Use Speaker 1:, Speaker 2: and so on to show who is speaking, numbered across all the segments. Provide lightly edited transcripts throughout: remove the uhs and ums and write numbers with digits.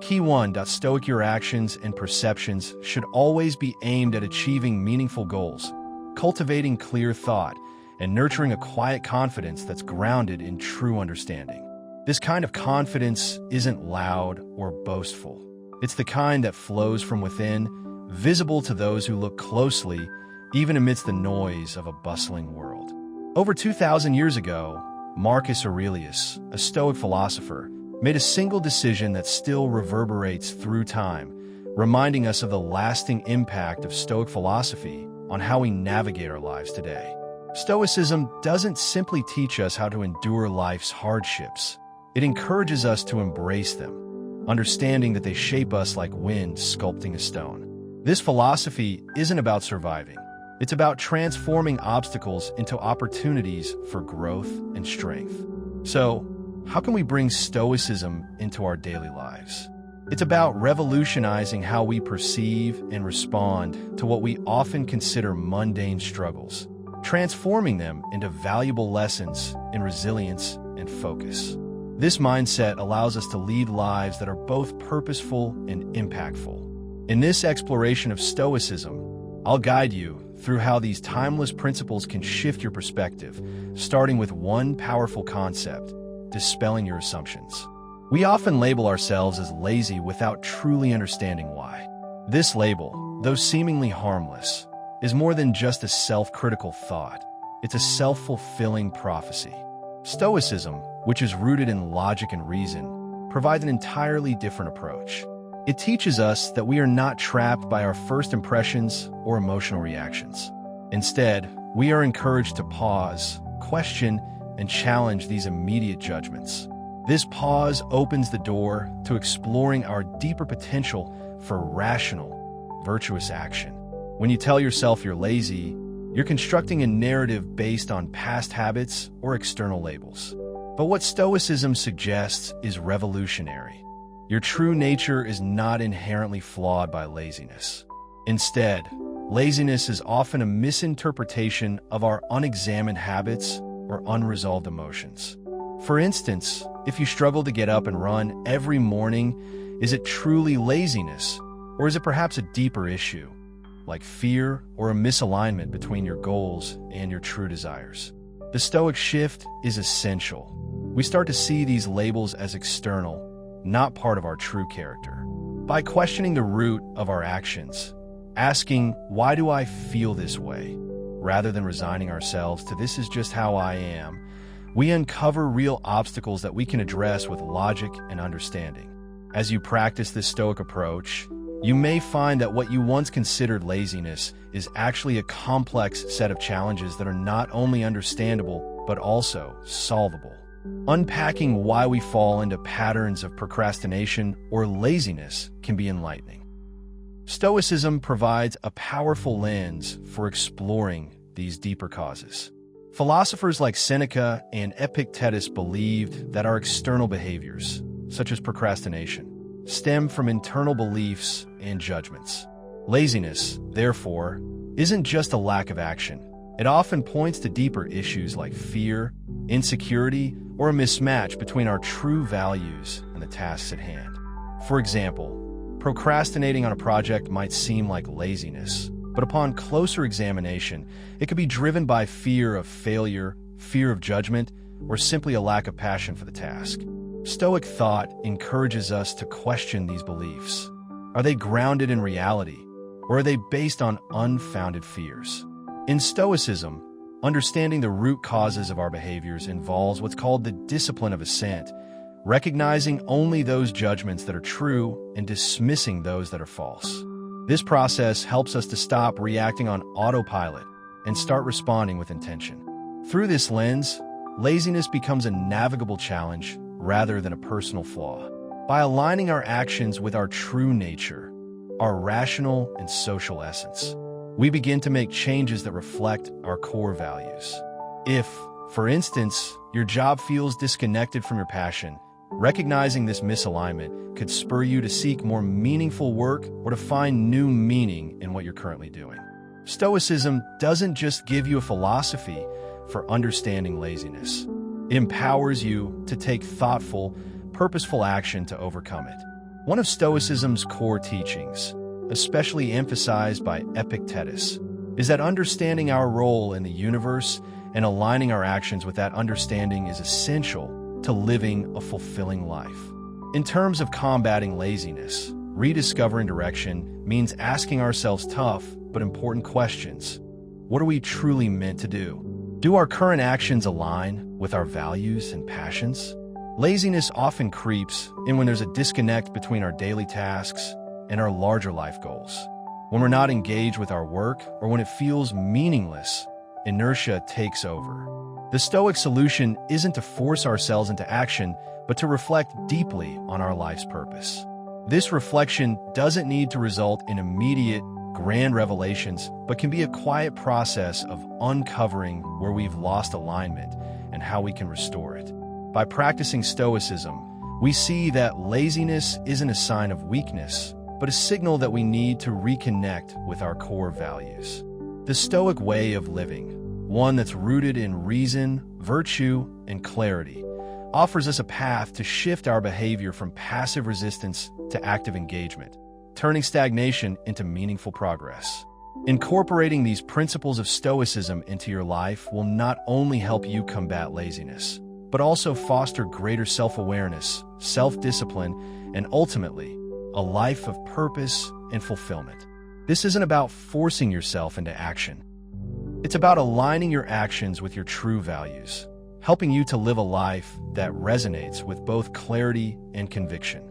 Speaker 1: Key 1. Stoic: your actions and perceptions should always be aimed at achieving meaningful goals, cultivating clear thought, and nurturing a quiet confidence that's grounded in true understanding. This kind of confidence isn't loud or boastful. It's the kind that flows from within, visible to those who look closely, even amidst the noise of a bustling world. Over 2,000 years ago, Marcus Aurelius, a Stoic philosopher, made a single decision that still reverberates through time, reminding us of the lasting impact of Stoic philosophy on how we navigate our lives today. Stoicism doesn't simply teach us how to endure life's hardships. It encourages us to embrace them, understanding that they shape us like wind sculpting a stone. This philosophy isn't about surviving. It's about transforming obstacles into opportunities for growth and strength. So, how can we bring Stoicism into our daily lives? It's about revolutionizing how we perceive and respond to what we often consider mundane struggles, transforming them into valuable lessons in resilience and focus. This mindset allows us to lead lives that are both purposeful and impactful. In this exploration of Stoicism, I'll guide you through how these timeless principles can shift your perspective, starting with one powerful concept: dispelling your assumptions. We often label ourselves as lazy without truly understanding why. This label, though seemingly harmless, is more than just a self-critical thought. It's a self-fulfilling prophecy. Stoicism, which is rooted in logic and reason, provides an entirely different approach. It teaches us that we are not trapped by our first impressions or emotional reactions. Instead, we are encouraged to pause, question, and challenge these immediate judgments. This pause opens the door to exploring our deeper potential for rational, virtuous action. When you tell yourself you're lazy, you're constructing a narrative based on past habits or external labels. But what Stoicism suggests is revolutionary. Your true nature is not inherently flawed by laziness. Instead, laziness is often a misinterpretation of our unexamined habits or unresolved emotions. For instance, if you struggle to get up and run every morning, is it truly laziness, or is it perhaps a deeper issue, like fear or a misalignment between your goals and your true desires? The Stoic shift is essential. We start to see these labels as external, not part of our true character. By questioning the root of our actions, asking, "Why do I feel this way?" rather than resigning ourselves to "this is just how I am," we uncover real obstacles that we can address with logic and understanding. As you practice this Stoic approach, you may find that what you once considered laziness is actually a complex set of challenges that are not only understandable, but also solvable. Unpacking why we fall into patterns of procrastination or laziness can be enlightening. Stoicism provides a powerful lens for exploring these deeper causes. Philosophers like Seneca and Epictetus believed that our external behaviors, such as procrastination, stem from internal beliefs and judgments. Laziness, therefore, isn't just a lack of action. It often points to deeper issues like fear, insecurity, or a mismatch between our true values and the tasks at hand. For example, procrastinating on a project might seem like laziness, but upon closer examination, it could be driven by fear of failure, fear of judgment, or simply a lack of passion for the task. Stoic thought encourages us to question these beliefs. Are they grounded in reality, or are they based on unfounded fears? In Stoicism, understanding the root causes of our behaviors involves what's called the discipline of assent, recognizing only those judgments that are true and dismissing those that are false. This process helps us to stop reacting on autopilot and start responding with intention. Through this lens, laziness becomes a navigable challenge rather than a personal flaw. By aligning our actions with our true nature, our rational and social essence, we begin to make changes that reflect our core values. If, for instance, your job feels disconnected from your passion, recognizing this misalignment could spur you to seek more meaningful work or to find new meaning in what you're currently doing. Stoicism doesn't just give you a philosophy for understanding laziness. It empowers you to take thoughtful, purposeful action to overcome it. One of Stoicism's core teachings, especially emphasized by Epictetus, is that understanding our role in the universe and aligning our actions with that understanding is essential to living a fulfilling life. In terms of combating laziness, rediscovering direction means asking ourselves tough but important questions. What are we truly meant to do? Do our current actions align with our values and passions? Laziness often creeps in when there's a disconnect between our daily tasks and our larger life goals. When we're not engaged with our work or when it feels meaningless, inertia takes over. The Stoic solution isn't to force ourselves into action, but to reflect deeply on our life's purpose. This reflection doesn't need to result in immediate, grand revelations, but can be a quiet process of uncovering where we've lost alignment and how we can restore it. By practicing Stoicism, we see that laziness isn't a sign of weakness, but a signal that we need to reconnect with our core values. The Stoic way of living, one that's rooted in reason, virtue, and clarity, offers us a path to shift our behavior from passive resistance to active engagement, turning stagnation into meaningful progress. Incorporating these principles of Stoicism into your life will not only help you combat laziness, but also foster greater self-awareness, self-discipline, and ultimately, a life of purpose and fulfillment. This isn't about forcing yourself into action. It's about aligning your actions with your true values, helping you to live a life that resonates with both clarity and conviction.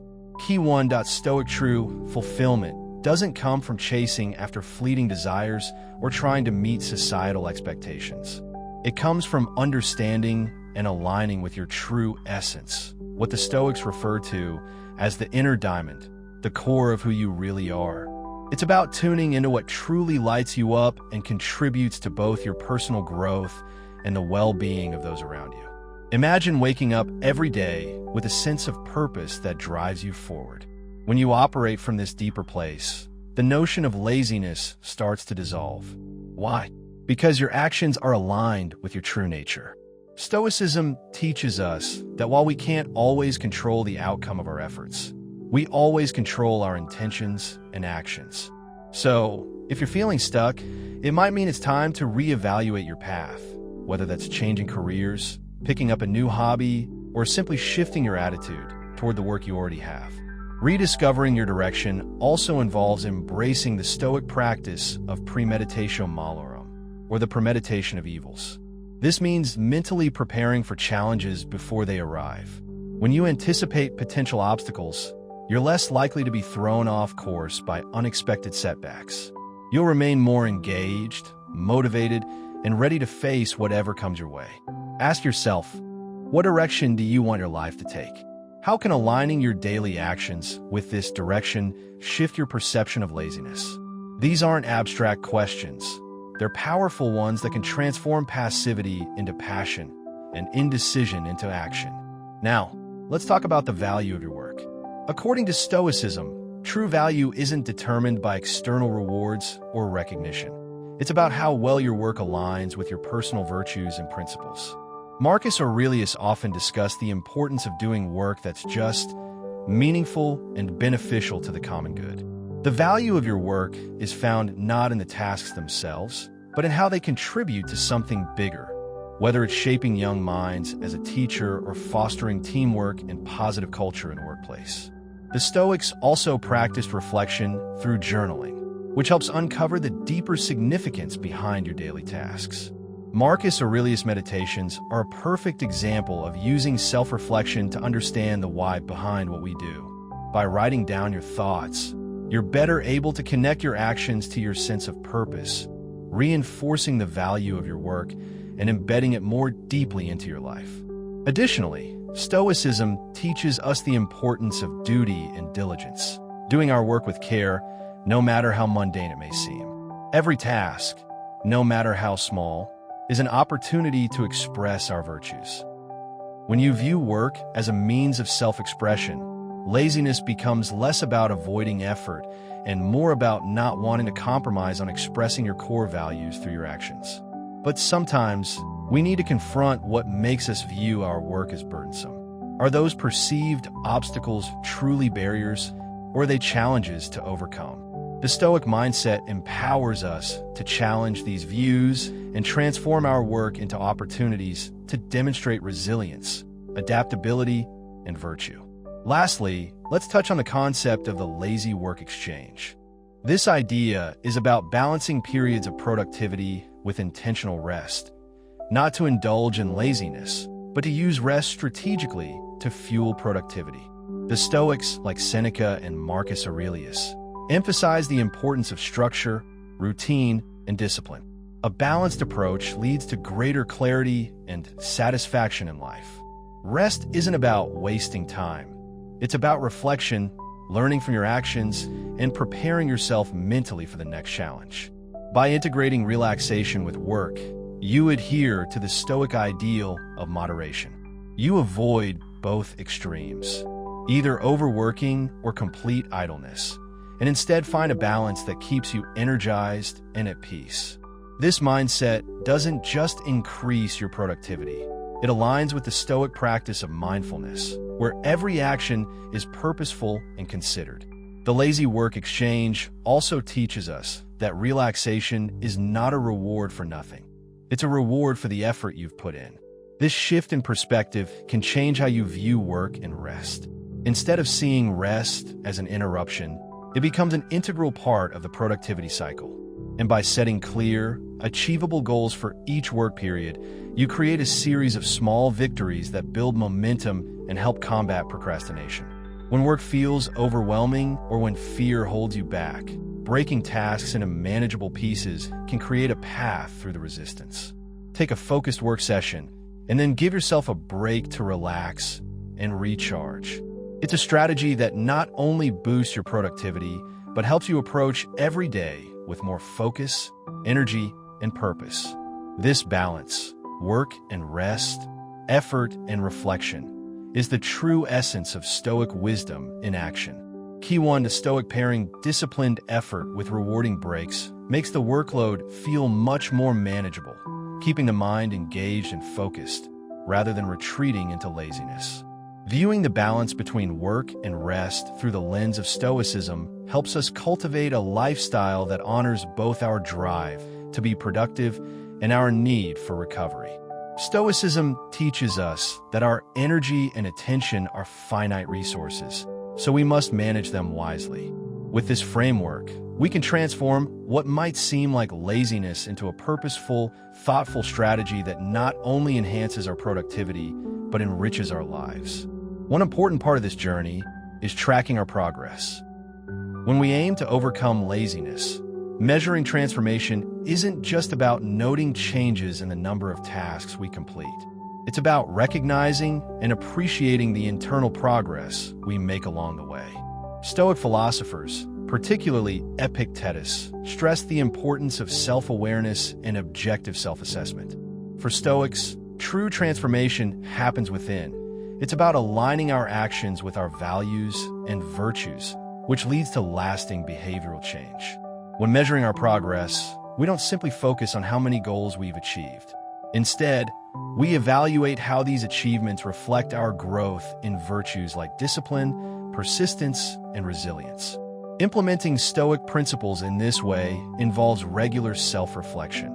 Speaker 1: Key 1. Stoic true fulfillment doesn't come from chasing after fleeting desires or trying to meet societal expectations. It comes from understanding and aligning with your true essence, what the Stoics refer to as the inner diamond, the core of who you really are. It's about tuning into what truly lights you up and contributes to both your personal growth and the well-being of those around you. Imagine waking up every day with a sense of purpose that drives you forward. When you operate from this deeper place, the notion of laziness starts to dissolve. Why? Because your actions are aligned with your true nature. Stoicism teaches us that while we can't always control the outcome of our efforts, we always control our intentions and actions. So, if you're feeling stuck, it might mean it's time to reevaluate your path, whether that's changing careers, picking up a new hobby, or simply shifting your attitude toward the work you already have. Rediscovering your direction also involves embracing the Stoic practice of premeditatio malorum, or the premeditation of evils. This means mentally preparing for challenges before they arrive. When you anticipate potential obstacles, you're less likely to be thrown off course by unexpected setbacks. You'll remain more engaged, motivated, and ready to face whatever comes your way. Ask yourself, what direction do you want your life to take? How can aligning your daily actions with this direction shift your perception of laziness? These aren't abstract questions. They're powerful ones that can transform passivity into passion and indecision into action. Now, let's talk about the value of your work. According to Stoicism, true value isn't determined by external rewards or recognition. It's about how well your work aligns with your personal virtues and principles. Marcus Aurelius often discussed the importance of doing work that's just, meaningful, and beneficial to the common good. The value of your work is found not in the tasks themselves, but in how they contribute to something bigger, whether it's shaping young minds as a teacher or fostering teamwork and positive culture in a workplace. The Stoics also practiced reflection through journaling, which helps uncover the deeper significance behind your daily tasks. Marcus Aurelius' meditations are a perfect example of using self-reflection to understand the why behind what we do. By writing down your thoughts, you're better able to connect your actions to your sense of purpose, reinforcing the value of your work and embedding it more deeply into your life. Additionally, Stoicism teaches us the importance of duty and diligence, doing our work with care, no matter how mundane it may seem. Every task, no matter how small, is an opportunity to express our virtues. When you view work as a means of self-expression, laziness becomes less about avoiding effort and more about not wanting to compromise on expressing your core values through your actions. But sometimes, we need to confront what makes us view our work as burdensome. Are those perceived obstacles truly barriers or are they challenges to overcome? The Stoic mindset empowers us to challenge these views and transform our work into opportunities to demonstrate resilience, adaptability, and virtue. Lastly, let's touch on the concept of the lazy work exchange. This idea is about balancing periods of productivity with intentional rest, not to indulge in laziness, but to use rest strategically to fuel productivity. The Stoics, like Seneca and Marcus Aurelius, emphasize the importance of structure, routine, and discipline. A balanced approach leads to greater clarity and satisfaction in life. Rest isn't about wasting time. It's about reflection, learning from your actions, and preparing yourself mentally for the next challenge. By integrating relaxation with work, you adhere to the Stoic ideal of moderation. You avoid both extremes, either overworking or complete idleness, and instead find a balance that keeps you energized and at peace. This mindset doesn't just increase your productivity. It aligns with the Stoic practice of mindfulness, where every action is purposeful and considered. The lazy work exchange also teaches us that relaxation is not a reward for nothing. It's a reward for the effort you've put in. This shift in perspective can change how you view work and rest. Instead of seeing rest as an interruption, it becomes an integral part of the productivity cycle. And by setting clear, achievable goals for each work period, you create a series of small victories that build momentum and help combat procrastination. When work feels overwhelming or when fear holds you back, breaking tasks into manageable pieces can create a path through the resistance. Take a focused work session and then give yourself a break to relax and recharge. It's a strategy that not only boosts your productivity, but helps you approach every day with more focus, energy, and purpose. This balance, work and rest, effort and reflection, is the true essence of Stoic wisdom in action. Key 1 to Stoic pairing disciplined effort with rewarding breaks makes the workload feel much more manageable, keeping the mind engaged and focused, rather than retreating into laziness. Viewing the balance between work and rest through the lens of Stoicism helps us cultivate a lifestyle that honors both our drive to be productive and our need for recovery. Stoicism teaches us that our energy and attention are finite resources, so we must manage them wisely. With this framework, we can transform what might seem like laziness into a purposeful, thoughtful strategy that not only enhances our productivity, but enriches our lives. One important part of this journey is tracking our progress. When we aim to overcome laziness, measuring transformation isn't just about noting changes in the number of tasks we complete. It's about recognizing and appreciating the internal progress we make along the way. Stoic philosophers, particularly Epictetus, stressed the importance of self-awareness and objective self-assessment. For Stoics, true transformation happens within. It's about aligning our actions with our values and virtues, which leads to lasting behavioral change. When measuring our progress, we don't simply focus on how many goals we've achieved. Instead, we evaluate how these achievements reflect our growth in virtues like discipline, persistence, and resilience. Implementing Stoic principles in this way involves regular self-reflection,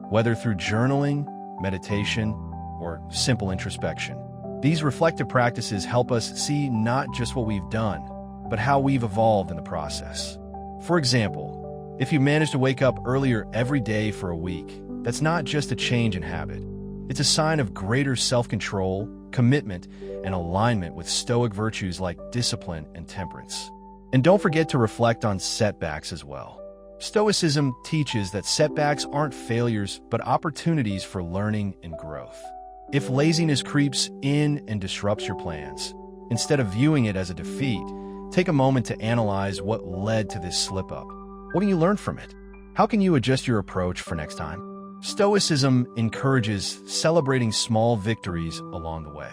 Speaker 1: whether through journaling, meditation, or simple introspection. These reflective practices help us see not just what we've done, but how we've evolved in the process. For example, if you manage to wake up earlier every day for a week, that's not just a change in habit. It's a sign of greater self-control, commitment, and alignment with Stoic virtues like discipline and temperance. And don't forget to reflect on setbacks as well. Stoicism teaches that setbacks aren't failures, but opportunities for learning and growth. If laziness creeps in and disrupts your plans, instead of viewing it as a defeat, take a moment to analyze what led to this slip-up. What can you learn from it? How can you adjust your approach for next time? Stoicism encourages celebrating small victories along the way.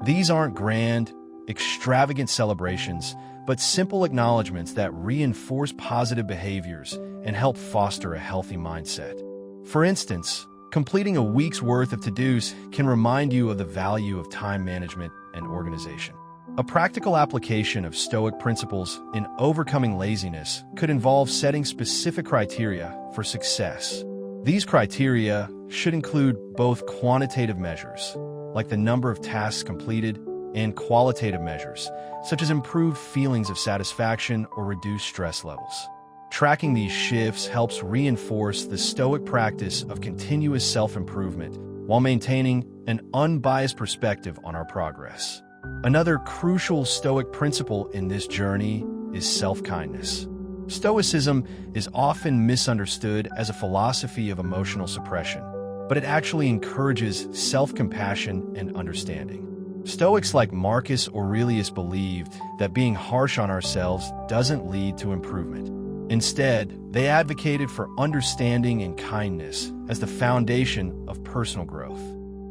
Speaker 1: These aren't grand, extravagant celebrations, but simple acknowledgments that reinforce positive behaviors and help foster a healthy mindset. For instance, completing a week's worth of to-dos can remind you of the value of time management and organization. A practical application of Stoic principles in overcoming laziness could involve setting specific criteria for success. These criteria should include both quantitative measures, like the number of tasks completed, and qualitative measures, such as improved feelings of satisfaction or reduced stress levels. Tracking these shifts helps reinforce the Stoic practice of continuous self-improvement while maintaining an unbiased perspective on our progress. Another crucial Stoic principle in this journey is self-kindness. Stoicism is often misunderstood as a philosophy of emotional suppression, but it actually encourages self-compassion and understanding. Stoics like Marcus Aurelius believed that being harsh on ourselves doesn't lead to improvement. Instead, they advocated for understanding and kindness as the foundation of personal growth.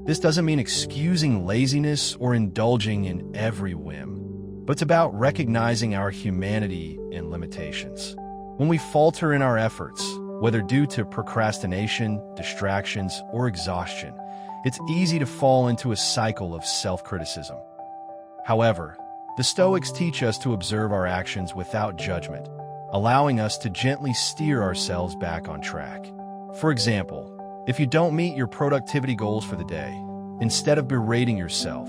Speaker 1: This doesn't mean excusing laziness or indulging in every whim, but it's about recognizing our humanity and limitations. When we falter in our efforts, whether due to procrastination, distractions, or exhaustion, it's easy to fall into a cycle of self-criticism. However, the Stoics teach us to observe our actions without judgment, allowing us to gently steer ourselves back on track. For example, if you don't meet your productivity goals for the day, instead of berating yourself,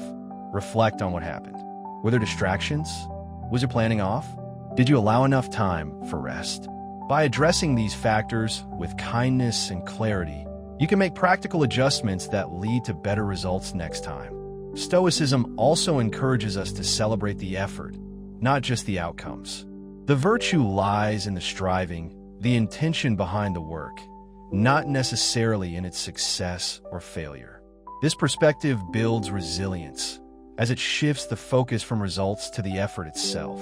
Speaker 1: reflect on what happened. Were there distractions? Was your planning off? Did you allow enough time for rest? By addressing these factors with kindness and clarity, you can make practical adjustments that lead to better results next time. Stoicism also encourages us to celebrate the effort, not just the outcomes. The virtue lies in the striving, the intention behind the work, not necessarily in its success or failure. This perspective builds resilience, as it shifts the focus from results to the effort itself.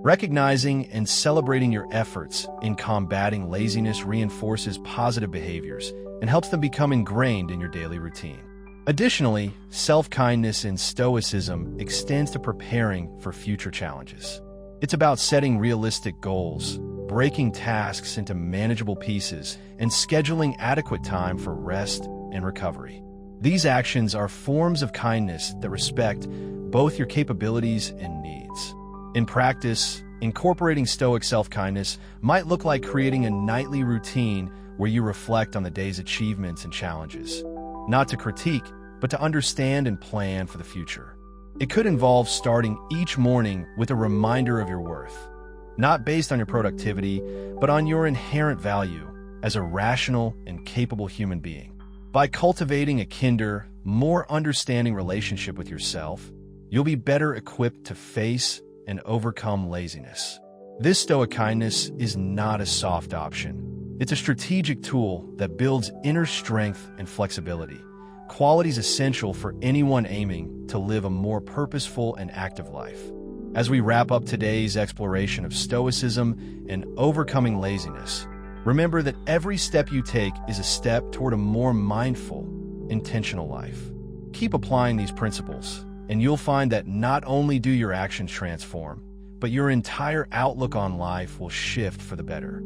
Speaker 1: Recognizing and celebrating your efforts in combating laziness reinforces positive behaviors and helps them become ingrained in your daily routine. Additionally, self-kindness in Stoicism extends to preparing for future challenges. It's about setting realistic goals, breaking tasks into manageable pieces, and scheduling adequate time for rest and recovery. These actions are forms of kindness that respect both your capabilities and needs. In practice, incorporating Stoic self-kindness might look like creating a nightly routine where you reflect on the day's achievements and challenges, not to critique, but to understand and plan for the future. It could involve starting each morning with a reminder of your worth, not based on your productivity, but on your inherent value as a rational and capable human being. By cultivating a kinder, more understanding relationship with yourself, you'll be better equipped to face and overcome laziness. This Stoic kindness is not a soft option. It's a strategic tool that builds inner strength and flexibility, qualities essential for anyone aiming to live a more purposeful and active life. As we wrap up today's exploration of Stoicism and overcoming laziness, remember that every step you take is a step toward a more mindful, intentional life. Keep applying these principles, and you'll find that not only do your actions transform, but your entire outlook on life will shift for the better.